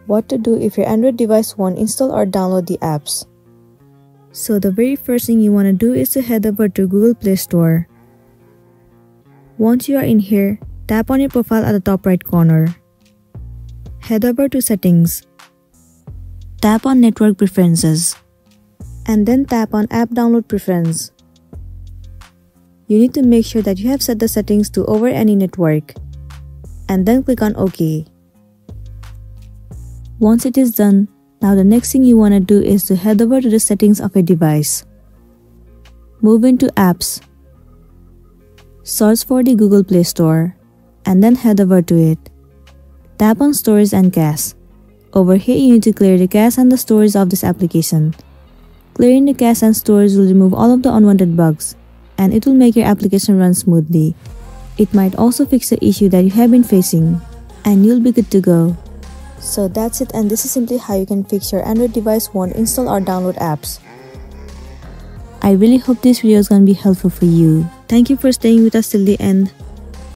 what to do if your Android device won't install or download the apps. So the very first thing you want to do is to head over to Google Play Store. Once you are in here, tap on your profile at the top right corner. Head over to Settings. Tap on Network Preferences. And then tap on App Download Preference. You need to make sure that you have set the settings to over any network. And then click on OK. Once it is done, now the next thing you want to do is to head over to the settings of your device. Move into Apps. Search for the Google Play Store and then head over to it. Tap on Storage and Cache. Over here you need to clear the cache and the storage of this application. Clearing the cache and storage will remove all of the unwanted bugs and it will make your application run smoothly. It might also fix the issue that you have been facing and you'll be good to go. So that's it, and this is simply how you can fix your Android device won't install or download apps. I really hope this video is gonna be helpful for you. Thank you for staying with us till the end.